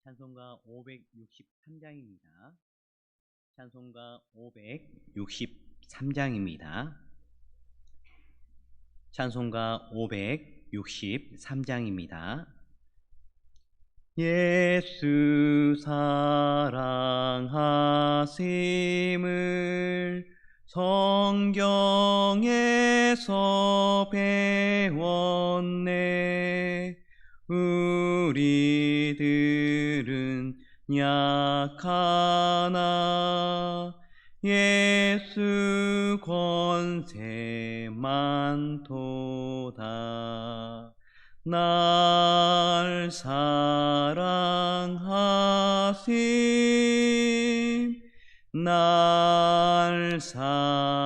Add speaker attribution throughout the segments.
Speaker 1: 찬송가 563장입니다. 찬송가 563장입니다. 찬송가 563장입니다. 예수 사랑하심을 성경에서 배웠네. 우리들은 약하나 예수 권세 많도다. 날 사랑하심, 날 사랑하심,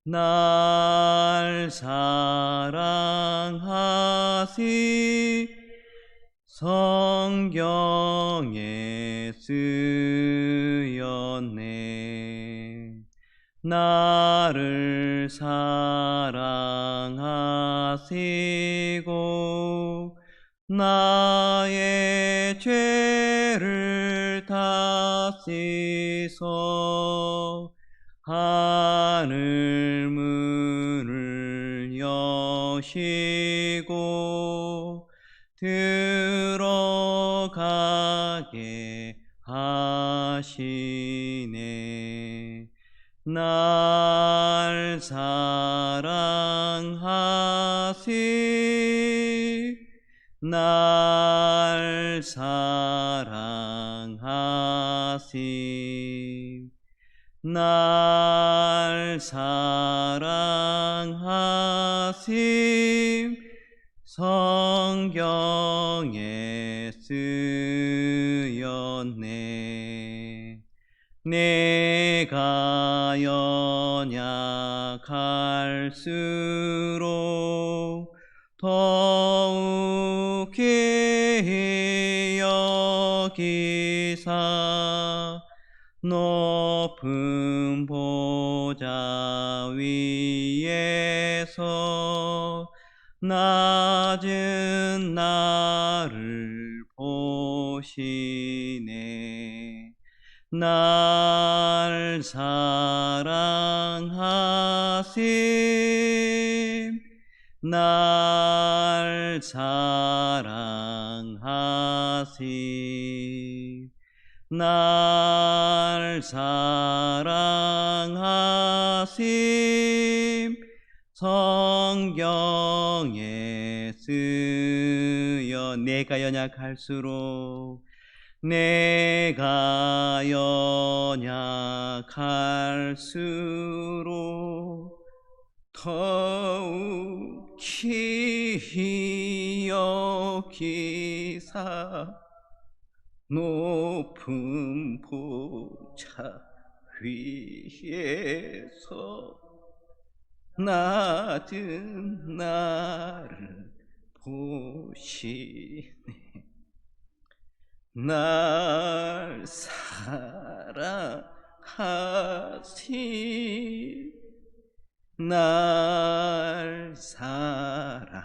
Speaker 1: 날 사랑하심. 성경에 쓰였네. 나를 사랑하시고 나의 죄를 다 씻어 하늘 문을 여시고 들어가게 하시네. 날 사랑하시, 날 사랑하시, 날 사랑하시. 성경에 쓰였네. 내가 연약할수록 더욱 귀히 여기사 높은 보좌 위에서 낮은 나를 보시네. 날 사랑하심, 날 사랑하심, 날 사랑하심. 성경에 쓰여. 내가 연약할수록, 내가 연약할수록 더욱 귀히 여기사 높은 보좌 위에서 낮은 나를 보시네. 날 사랑하시, 날 사랑하시,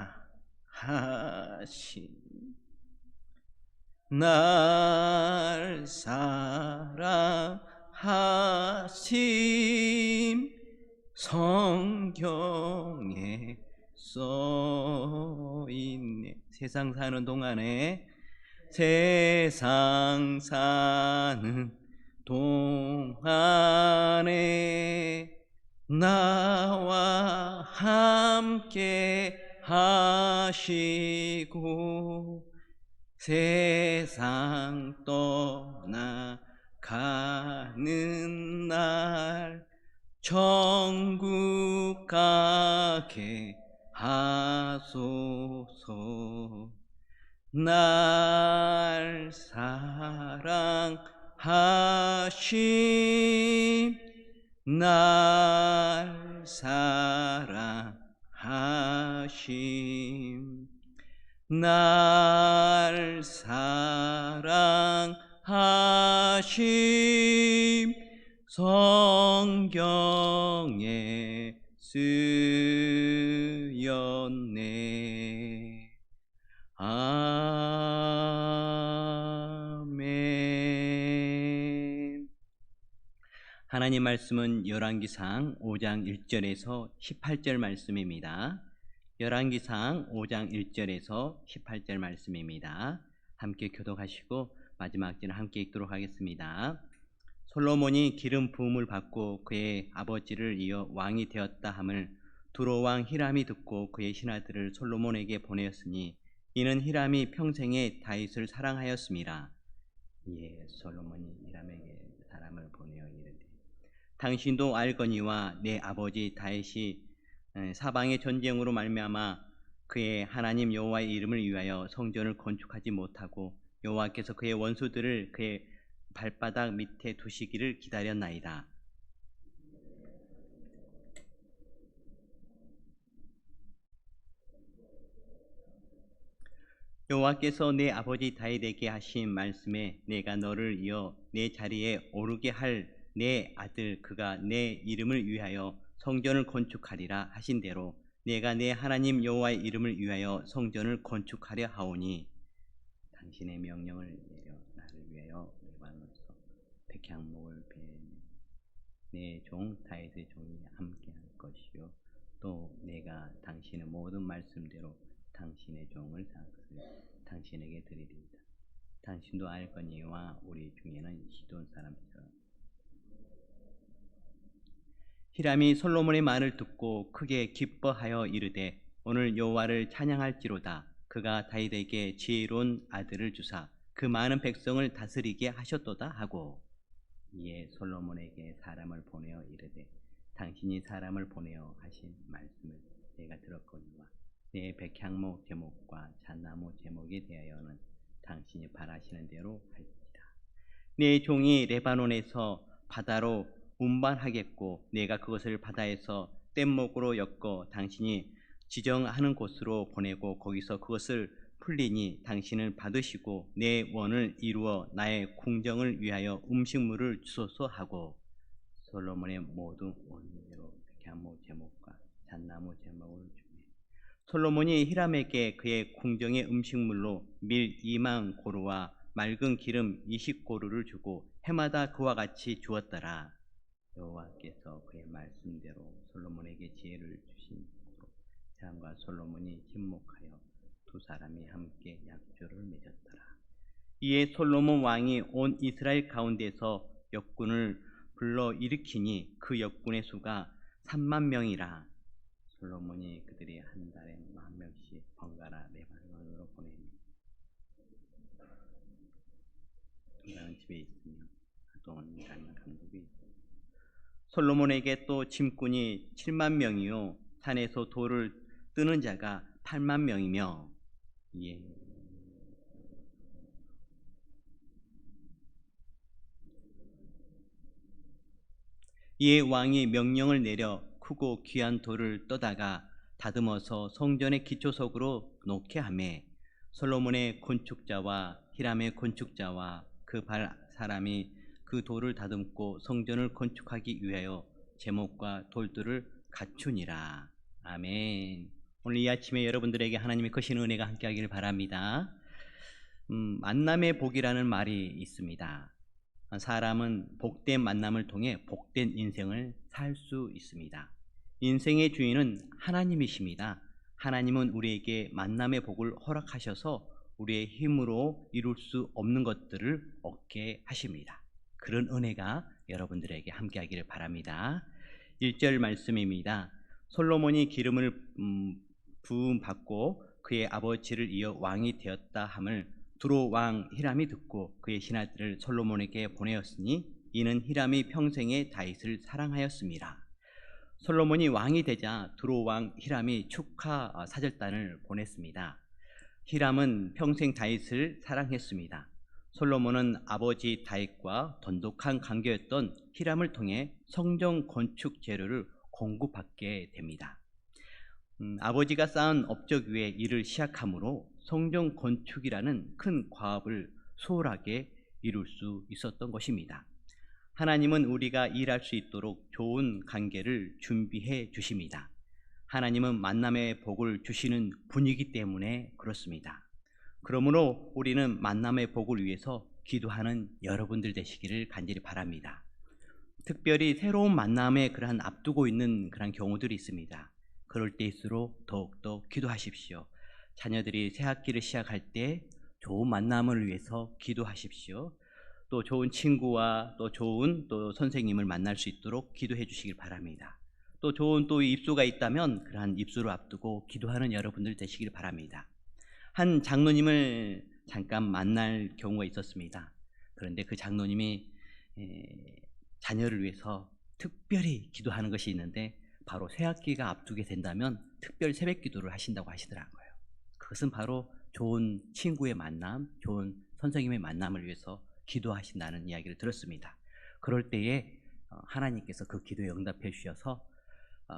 Speaker 1: 날 사랑하심. 성경에 써있네. 세상 사는 동안에, 세상 사는 동안에 나와 함께 하시고 세상 떠나가는 날 천국 가게 하소서. 날 사랑하심, 날 사랑하심, 날 사랑하심. 성경에 쓰였네. 하나님 말씀은 열왕기상 5장 1절에서 18절 말씀입니다. 열왕기상 5장 1절에서 18절 말씀입니다. 함께 교독하시고 마지막 절은 함께 읽도록 하겠습니다. 솔로몬이 기름 부음을 받고 그의 아버지를 이어 왕이 되었다 함을 두로 왕 히람이 듣고 그의 신하들을 솔로몬에게 보내었으니 이는 히람이 평생에 다윗을 사랑하였음이라. 이에 솔로몬이 히람에게 사람을 보내어 이르되 당신도 알거니와 내 아버지 다윗이 사방의 전쟁으로 말미암아 그의 하나님 여호와의 이름을 위하여 성전을 건축하지 못하고 여호와께서 그의 원수들을 그의 발바닥 밑에 두시기를 기다렸나이다. 여호와께서 내 아버지 다윗에게 하신 말씀에 내가 너를 이어 내 자리에 오르게 할 내 아들 그가 내 이름을 위하여 성전을 건축하리라 하신 대로 내가 내 하나님 여호와의 이름을 위하여 성전을 건축하려 하오니 당신의 명령을 내려 나를 위하여 레바논에서 백향목을 내 종 다윗의 종이 함께할 것이요 또 내가 당신의 모든 말씀대로 당신의 종을 당신에게 드리리이다. 당신도 알거니와 우리 중에는 시돈 사람처럼. 히람이 솔로몬의 말을 듣고 크게 기뻐하여 이르되 오늘 여호와를 찬양할지로다. 그가 다윗에게 지혜로운 아들을 주사 그 많은 백성을 다스리게 하셨도다 하고 이에 솔로몬에게 사람을 보내어 이르되 당신이 사람을 보내어 하신 말씀을 내가 들었거니와 내 백향목 제목과 잣나무 제목에 대하여는 당신이 바라시는 대로 할지다. 내 종이 레바논에서 바다로 운반하겠고 내가 그것을 바다에서 뗏목으로 엮어 당신이 지정하는 곳으로 보내고 거기서 그것을 풀리니 당신을 받으시고 내 원을 이루어 나의 궁정을 위하여 음식물을 주소서 하고 솔로몬의 모든 원대로 백향목 제목과 잣나무 제목을 주매 솔로몬이 히람에게 그의 궁정의 음식물로 밀 2만 고루와 맑은 기름 20고루를 주고 해마다 그와 같이 주었더라. 여호와께서 그의 말씀대로 솔로몬에게 지혜를 주신 사람과 솔로몬이 침묵하여 두 사람이 함께 약조를 맺었더라. 이에 솔로몬 왕이 온 이스라엘 가운데서 역군을 불러 일으키니 그 역군의 수가 3만 명이라. 솔로몬이 그들이 한 달에 10,000명씩 번갈아 레바논으로 보내니 나는 집에 있으며 아도니라는 감독이 있고 솔로몬에게 또 짐꾼이 7만 명이요 산에서 돌을 뜨는 자가 8만 명이며 이에 왕이 명령을 내려 크고 귀한 돌을 떠다가 다듬어서 성전의 기초석으로 놓게 하매 솔로몬의 건축자와 히람의 건축자와 그 사람이 그 돌을 다듬고 성전을 건축하기 위하여 제목과 돌들을 갖추니라. 아멘. 오늘 이 아침에 여러분들에게 하나님의 크신 은혜가 함께하기를 바랍니다. 만남의 복이라는 말이 있습니다. 사람은 복된 만남을 통해 복된 인생을 살 수 있습니다. 인생의 주인은 하나님이십니다. 하나님은 우리에게 만남의 복을 허락하셔서 우리의 힘으로 이룰 수 없는 것들을 얻게 하십니다. 그런 은혜가 여러분들에게 함께하기를 바랍니다. 1절 말씀입니다. 솔로몬이 기름을 부음 받고 그의 아버지를 이어 왕이 되었다 함을 두로 왕 히람이 듣고 그의 신하들을 솔로몬에게 보내었으니 이는 히람이 평생에 다윗을 사랑하였습니다. 솔로몬이 왕이 되자 두로 왕 히람이 축하 사절단을 보냈습니다. 히람은 평생 다윗을 사랑했습니다. 솔로몬은 아버지 다윗과 돈독한 관계였던 히람을 통해 성전 건축 재료를 공급받게 됩니다. 아버지가 쌓은 업적 위에 일을 시작하므로 성전 건축이라는 큰 과업을 수월하게 이룰 수 있었던 것입니다. 하나님은 우리가 일할 수 있도록 좋은 관계를 준비해 주십니다. 하나님은 만남의 복을 주시는 분이기 때문에 그렇습니다. 그러므로 우리는 만남의 복을 위해서 기도하는 여러분들 되시기를 간절히 바랍니다. 특별히 새로운 만남에 그러한 앞두고 있는 그런 경우들이 있습니다. 그럴 때일수록 더욱더 기도하십시오. 자녀들이 새 학기를 시작할 때 좋은 만남을 위해서 기도하십시오. 또 좋은 친구와 또 좋은 또 선생님을 만날 수 있도록 기도해 주시길 바랍니다. 또 좋은 또 입소가 있다면 그러한 입소를 앞두고 기도하는 여러분들 되시길 바랍니다. 한 장로님을 잠깐 만날 경우가 있었습니다. 그런데 그 장로님이 자녀를 위해서 특별히 기도하는 것이 있는데 바로 새학기가 앞두게 된다면 특별 새벽 기도를 하신다고 하시더라고요. 그것은 바로 좋은 친구의 만남, 좋은 선생님의 만남을 위해서 기도하신다는 이야기를 들었습니다. 그럴 때에 하나님께서 그 기도에 응답해 주셔서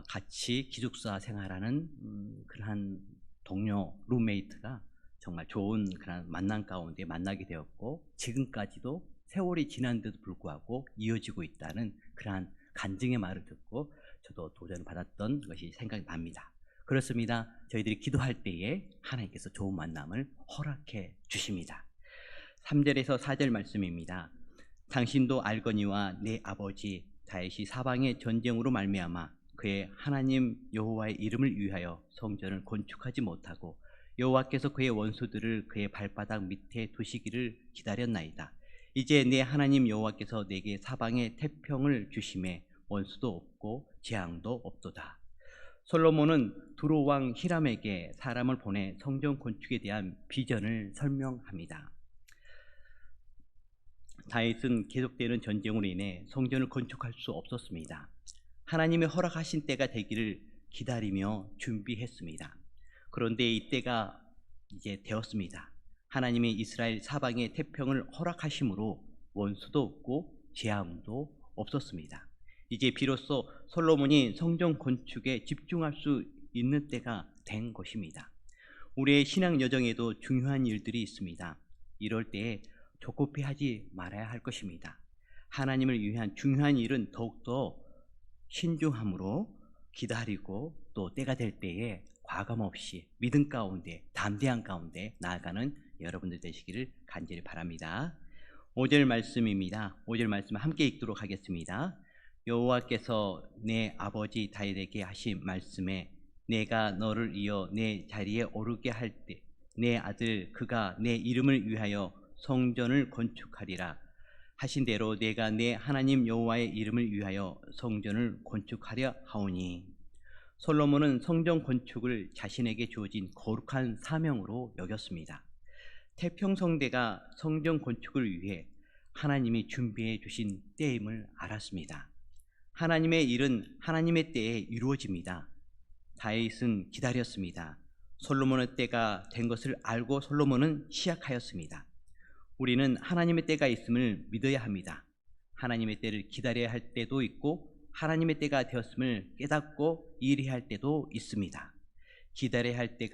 Speaker 1: 같이 기숙사 생활하는 그러한 동료 룸메이트가 정말 좋은 그런 만남 가운데 만나게 되었고 지금까지도 세월이 지난데도 불구하고 이어지고 있다는 그러한 간증의 말을 듣고 저도 도전을 받았던 것이 생각납니다. 그렇습니다. 저희들이 기도할 때에 하나님께서 좋은 만남을 허락해 주십니다. 3절에서 4절 말씀입니다. 당신도 알거니와 내 아버지 다윗이 사방의 전쟁으로 말미암아 그의 하나님 여호와의 이름을 위하여 성전을 건축하지 못하고 여호와께서 그의 원수들을 그의 발바닥 밑에 두시기를 기다렸나이다. 이제 내 하나님 여호와께서 내게 사방의 태평을 주심에 원수도 없고 재앙도 없도다. 솔로몬은 두로 왕 히람에게 사람을 보내 성전 건축에 대한 비전을 설명합니다. 다윗은 계속되는 전쟁으로 인해 성전을 건축할 수 없었습니다. 하나님이 허락하신 때가 되기를 기다리며 준비했습니다. 그런데 이때가 이제 되었습니다. 하나님이 이스라엘 사방의 태평을 허락하심으로 원수도 없고 재앙도 없었습니다. 이제 비로소 솔로몬이 성전 건축에 집중할 수 있는 때가 된 것입니다. 우리의 신앙 여정에도 중요한 일들이 있습니다. 이럴 때에 조급해 하지 말아야 할 것입니다. 하나님을 위한 중요한 일은 더욱더 신중함으로 기다리고 또 때가 될 때에 과감 없이 믿음 가운데 담대한 가운데 나아가는 여러분들 되시기를 간절히 바랍니다. 5절 말씀입니다. 5절 말씀 함께 읽도록 하겠습니다. 여호와께서 내 아버지 다윗에게 하신 말씀에 내가 너를 이어 내 자리에 오르게 할 때 내 아들 그가 내 이름을 위하여 성전을 건축하리라 하신 대로 내가 내 하나님 여호와의 이름을 위하여 성전을 건축하려 하오니. 솔로몬은 성전 건축을 자신에게 주어진 거룩한 사명으로 여겼습니다. 태평성대가 성전 건축을 위해 하나님이 준비해 주신 때임을 알았습니다. 하나님의 일은 하나님의 때에 이루어집니다. 다윗은 기다렸습니다. 솔로몬의 때가 된 것을 알고 솔로몬은 시작하였습니다. 우리는 하나님의 때가 있음을 믿어야 합니다. 하나님의 때를 기다려야 할 때도 있고 하나님의 때가 되었음을 깨닫고 일해야 할 때도 있습니다. 기다려야 할 때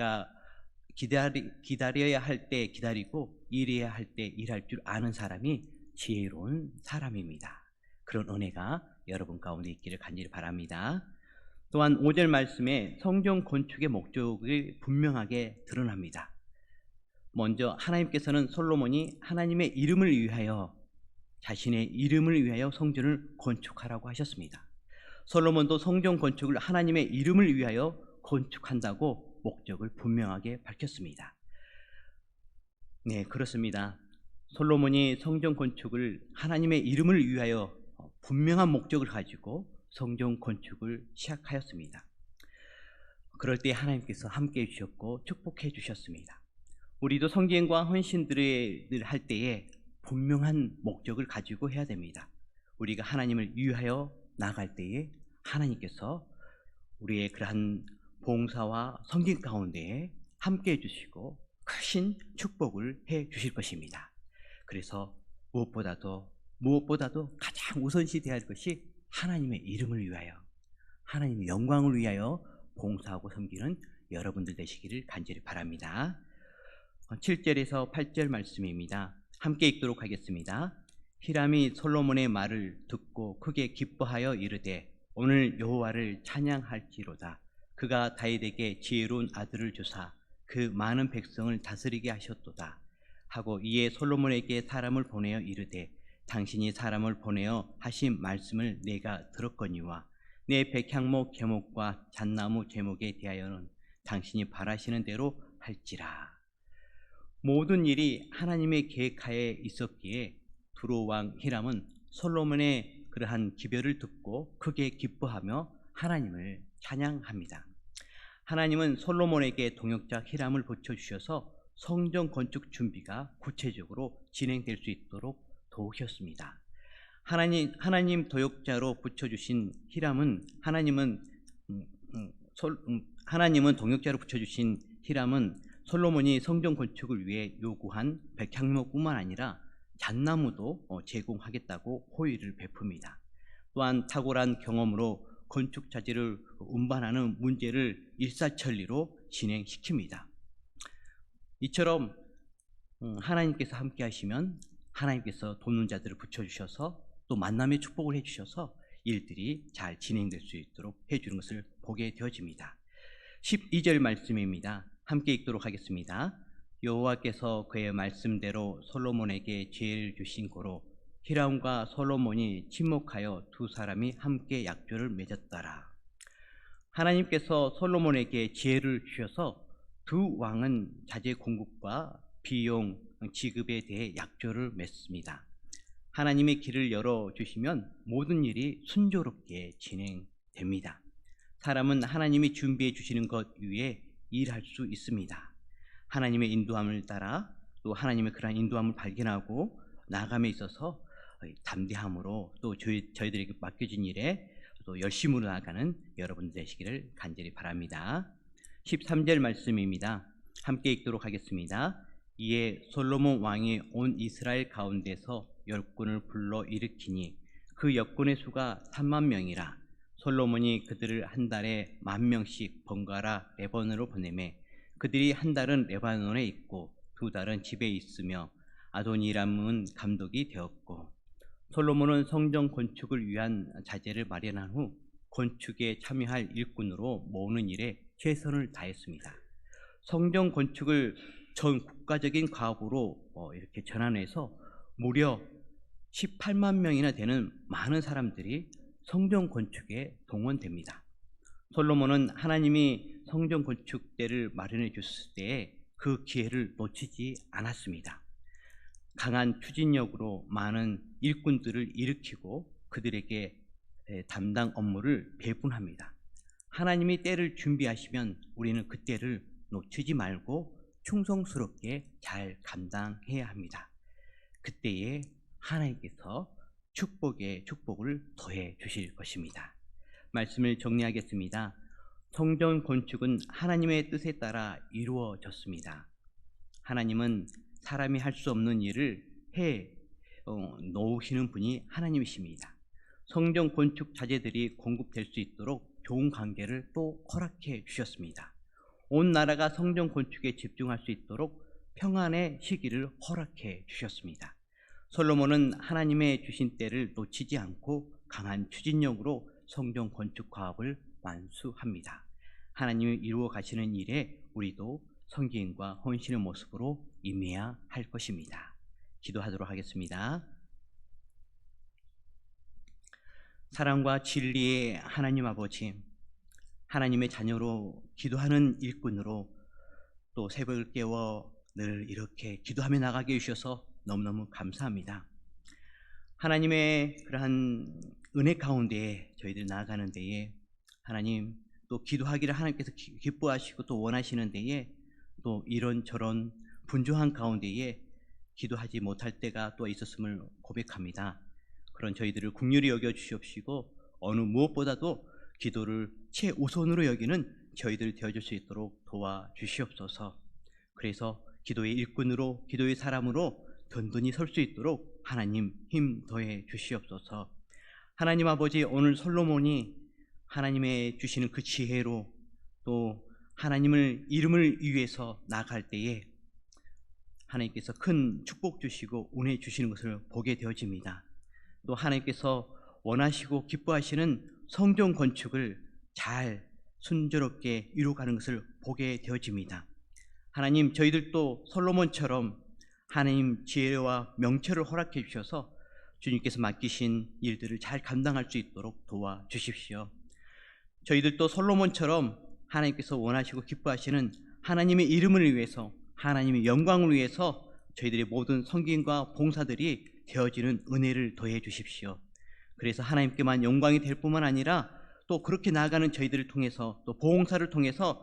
Speaker 1: 기다리고 일해야 할 때 일할 줄 아는 사람이 지혜로운 사람입니다. 그런 은혜가 여러분 가운데 있기를 간절히 바랍니다. 또한 5절 말씀에 성전 건축의 목적이 분명하게 드러납니다. 먼저 하나님께서는 솔로몬이 하나님의 이름을 위하여 자신의 이름을 위하여 성전을 건축하라고 하셨습니다. 솔로몬도 성전 건축을 하나님의 이름을 위하여 건축한다고 목적을 분명하게 밝혔습니다. 네, 그렇습니다. 솔로몬이 성전 건축을 하나님의 이름을 위하여 분명한 목적을 가지고 성전 건축을 시작하였습니다. 그럴 때 하나님께서 함께해 주셨고 축복해 주셨습니다. 우리도 성경과 헌신들을 할 때에 분명한 목적을 가지고 해야 됩니다. 우리가 하나님을 위하여 나아갈 때에 하나님께서 우리의 그러한 봉사와 섬김 가운데 함께해 주시고 크신 축복을 해 주실 것입니다. 그래서 무엇보다도 가장 우선시 되어야 할 것이 하나님의 이름을 위하여 하나님의 영광을 위하여 봉사하고 섬기는 여러분들 되시기를 간절히 바랍니다. 7절에서 8절 말씀입니다. 함께 읽도록 하겠습니다. 히람이 솔로몬의 말을 듣고 크게 기뻐하여 이르되 오늘 여호와를 찬양할지로다. 그가 다윗에게 지혜로운 아들을 주사 그 많은 백성을 다스리게 하셨도다 하고 이에 솔로몬에게 사람을 보내어 이르되 당신이 사람을 보내어 하신 말씀을 내가 들었거니와 내 백향목 제목과 잣나무 제목에 대하여는 당신이 바라시는 대로 할지라. 모든 일이 하나님의 계획하에 있었기에 두로 왕 히람은 솔로몬의 그러한 기별을 듣고 크게 기뻐하며 하나님을 찬양합니다. 하나님은 솔로몬에게 동역자 히람을 붙여주셔서 성전 건축 준비가 구체적으로 진행될 수 있도록 도우셨습니다. 하나님 도역자로 붙여주신 히람은 하나님은 동역자로 붙여주신 히람은 솔로몬이 성전 건축을 위해 요구한 백향목뿐만 아니라 잣나무도 제공하겠다고 호의를 베풉니다. 또한 탁월한 경험으로 건축 자재를 운반하는 문제를 일사천리로 진행시킵니다. 이처럼 하나님께서 함께 하시면 하나님께서 돕는 자들을 붙여주셔서 또 만남의 축복을 해주셔서 일들이 잘 진행될 수 있도록 해주는 것을 보게 되어집니다. 12절 말씀입니다. 함께 읽도록 하겠습니다. 여호와께서 그의 말씀대로 솔로몬에게 지혜를 주신 고로 히람과 솔로몬이 친목하여 두 사람이 함께 약조를 맺었더라. 하나님께서 솔로몬에게 지혜를 주셔서 두 왕은 자재 공급과 비용 지급에 대해 약조를 맺습니다. 하나님의 길을 열어주시면 모든 일이 순조롭게 진행됩니다. 사람은 하나님이 준비해 주시는 것 위에 일할 수 있습니다. 하나님의 인도함을 따라 또 하나님의 그러한 인도함을 발견하고 나아감에 있어서 담대함으로 또 저희들에게 맡겨진 일에 또 열심으로 나아가는 여러분 되시기를 간절히 바랍니다. 13절 말씀입니다. 함께 읽도록 하겠습니다. 이에 솔로몬 왕이 온 이스라엘 가운데서 열군을 불러 일으키니 그 역군의 수가 3만 명이라. 솔로몬이 그들을 한 달에 10,000명씩 번갈아 레바논으로 보내매 그들이 한 달은 레바논에 있고 두 달은 집에 있으며 아도니람은 감독이 되었고, 솔로몬은 성전 건축을 위한 자재를 마련한 후 건축에 참여할 일꾼으로 모으는 일에 최선을 다했습니다. 성전 건축을 전 국가적인 과업으로 이렇게 전환해서 무려 18만 명이나 되는 많은 사람들이 성전 건축에 동원됩니다. 솔로몬은 하나님이 성전 건축대를 마련해 줬을 때에 그 기회를 놓치지 않았습니다. 강한 추진력으로 많은 일꾼들을 일으키고 그들에게 담당 업무를 배분합니다. 하나님이 때를 준비하시면 우리는 그 때를 놓치지 말고 충성스럽게 잘 감당해야 합니다. 그때에 하나님께서 축복을 더해 주실 것입니다. 말씀을 정리하겠습니다. 성전 건축은 하나님의 뜻에 따라 이루어졌습니다. 하나님은 사람이 할 수 없는 일을 해 놓으시는 분이 하나님이십니다. 성전 건축 자재들이 공급될 수 있도록 좋은 관계를 또 허락해 주셨습니다. 온 나라가 성전 건축에 집중할 수 있도록 평안의 시기를 허락해 주셨습니다. 솔로몬은 하나님의 주신 때를 놓치지 않고 강한 추진력으로 성전 건축 과업을 완수합니다. 하나님이 이루어 가시는 일에 우리도 성기인과 헌신의 모습으로 임해야 할 것입니다. 기도하도록 하겠습니다. 사랑과 진리의 하나님 아버지, 하나님의 자녀로 기도하는 일꾼으로 또 새벽을 깨워 늘 이렇게 기도하며 나가게 해주셔서 너무너무 감사합니다. 하나님의 그러한 은혜 가운데 저희들 나아가는 데에 하나님 또 기도하기를 하나님께서 기뻐하시고 또 원하시는 데에 또 이런저런 분주한 가운데에 기도하지 못할 때가 또 있었음을 고백합니다. 그런 저희들을 긍휼히 여겨 주시옵시고 어느 무엇보다도 기도를 최우선으로 여기는 저희들 되어줄 수 있도록 도와주시옵소서. 그래서 기도의 일꾼으로 기도의 사람으로 든든히 설 수 있도록 하나님 힘 더해 주시옵소서. 하나님 아버지, 오늘 솔로몬이 하나님의 주시는 그 지혜로 또 하나님을 이름을 위해서 나아갈 때에 하나님께서 큰 축복 주시고 은혜 주시는 것을 보게 되어집니다. 또 하나님께서 원하시고 기뻐하시는 성전 건축을 잘 순조롭게 이루어가는 것을 보게 되어집니다. 하나님, 저희들도 솔로몬처럼 하나님 지혜와 명철을 허락해 주셔서 주님께서 맡기신 일들을 잘 감당할 수 있도록 도와주십시오. 저희들도 솔로몬처럼 하나님께서 원하시고 기뻐하시는 하나님의 이름을 위해서, 하나님의 영광을 위해서 저희들의 모든 섬김과 봉사들이 되어지는 은혜를 더해 주십시오. 그래서 하나님께만 영광이 될 뿐만 아니라 또 그렇게 나아가는 저희들을 통해서, 또 봉사를 통해서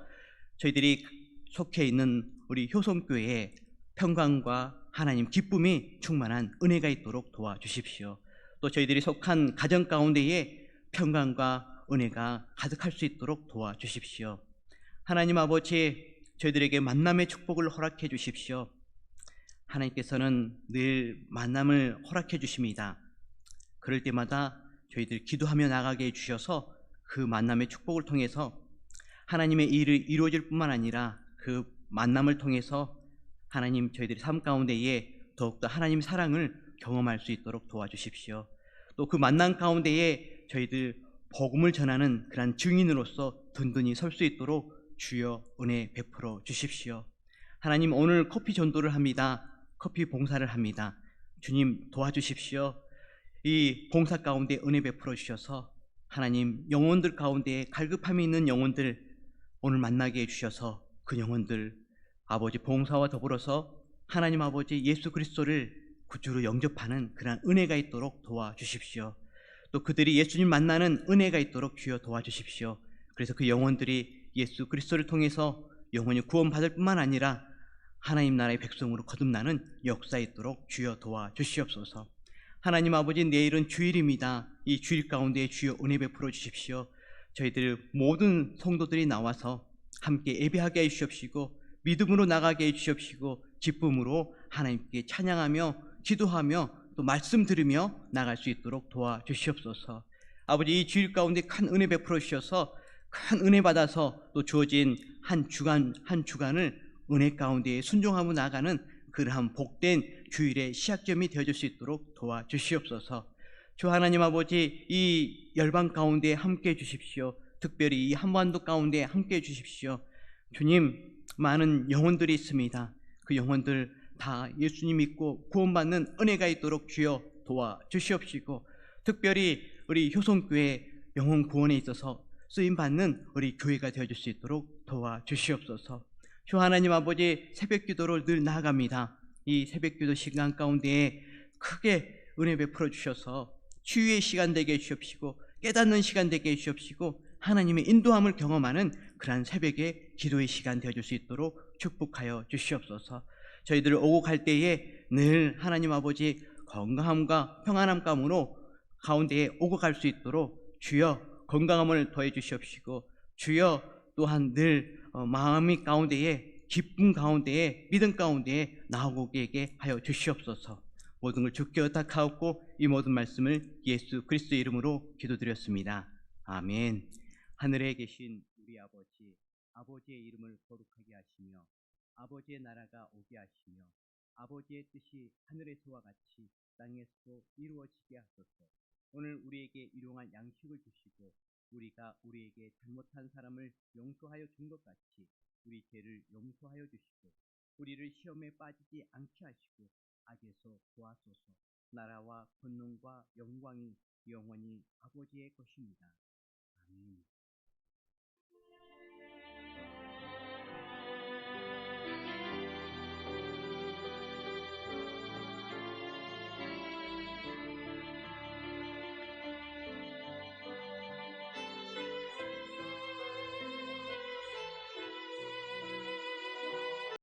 Speaker 1: 저희들이 속해 있는 우리 효성교회에 평강과 하나님 기쁨이 충만한 은혜가 있도록 도와주십시오. 또 저희들이 속한 가정 가운데에 평강과 은혜가 가득할 수 있도록 도와주십시오. 하나님 아버지, 저희들에게 만남의 축복을 허락해 주십시오. 하나님께서는 늘 만남을 허락해 주십니다. 그럴 때마다 저희들 기도하며 나가게 해주셔서 그 만남의 축복을 통해서 하나님의 일을 이루어질 뿐만 아니라 그 만남을 통해서 하나님 저희들의 삶 가운데에 더욱더 하나님의 사랑을 경험할 수 있도록 도와주십시오. 또 그 만남 가운데에 저희들 복음을 전하는 그런 증인으로서 든든히 설 수 있도록 주여 은혜 베풀어 주십시오. 하나님, 오늘 커피 전도를 합니다. 커피 봉사를 합니다. 주님 도와주십시오. 이 봉사 가운데 은혜 베풀어 주셔서 하나님 영혼들 가운데 갈급함이 있는 영혼들 오늘 만나게 해주셔서 그 영혼들 아버지 봉사와 더불어서 하나님 아버지 예수 그리스도를 구주로 영접하는 그런 은혜가 있도록 도와주십시오. 또 그들이 예수님 만나는 은혜가 있도록 주여 도와주십시오. 그래서 그 영혼들이 예수 그리스도를 통해서 영혼이 구원받을 뿐만 아니라 하나님 나라의 백성으로 거듭나는 역사 있도록 주여 도와주시옵소서. 하나님 아버지, 내일은 주일입니다. 이 주일 가운데 주여 은혜 베풀어 주십시오. 저희들 모든 성도들이 나와서 함께 예배하게 해주시옵시고 믿음으로 나가게 해주시옵시고 기쁨으로 하나님께 찬양하며 기도하며 또 말씀 들으며 나갈 수 있도록 도와주시옵소서. 아버지, 이 주일 가운데 큰 은혜 베풀어 주셔서 큰 은혜 받아서 또 주어진 한 주간을 은혜 가운데 순종하며 나가는 그러한 복된 주일의 시작점이 되어줄 수 있도록 도와주시옵소서. 주 하나님 아버지, 이 열방 가운데 함께해 주십시오. 특별히 이 한반도 가운데 함께해 주십시오. 주님, 많은 영혼들이 있습니다. 그 영혼들 다 예수님 믿고 구원받는 은혜가 있도록 주여 도와주시옵시고 특별히 우리 효성교회 영혼 구원에 있어서 쓰임받는 우리 교회가 되어줄 수 있도록 도와주시옵소서. 주 하나님 아버지, 새벽기도를 늘 나아갑니다. 이 새벽기도 시간 가운데에 크게 은혜 베풀어 주셔서 치유의 시간 되게 해주시옵시고 깨닫는 시간 되게 해주시옵시고 하나님의 인도함을 경험하는 그러한 새벽의 기도의 시간 되어줄 수 있도록 축복하여 주시옵소서. 저희들 오고 갈 때에 늘 하나님 아버지 건강함과 평안함 가운데에 오고 갈 수 있도록 주여 건강함을 더해 주시옵시고 주여 또한 늘 마음이 가운데에 기쁨 가운데에 믿음 가운데에 나오고 계게 하여 주시옵소서. 모든 걸 주께 의탁하옵고 이 모든 말씀을 예수 그리스도의 이름으로 기도드렸습니다. 아멘. 하늘에 계신 우리 아버지, 아버지의 이름을 거룩하게 하시며 아버지의 나라가 오게 하시며 아버지의 뜻이 하늘에서와 같이 땅에서도 이루어지게 하소서. 오늘 우리에게 일용할 양식을 주시고 우리가 우리에게 잘못한 사람을 용서하여 준 것 같이 우리 죄를 용서하여 주시고 우리를 시험에 빠지지 않게 하시고 악에서 구하소서. 나라와 권능과 영광이 영원히 아버지의 것입니다. 아멘.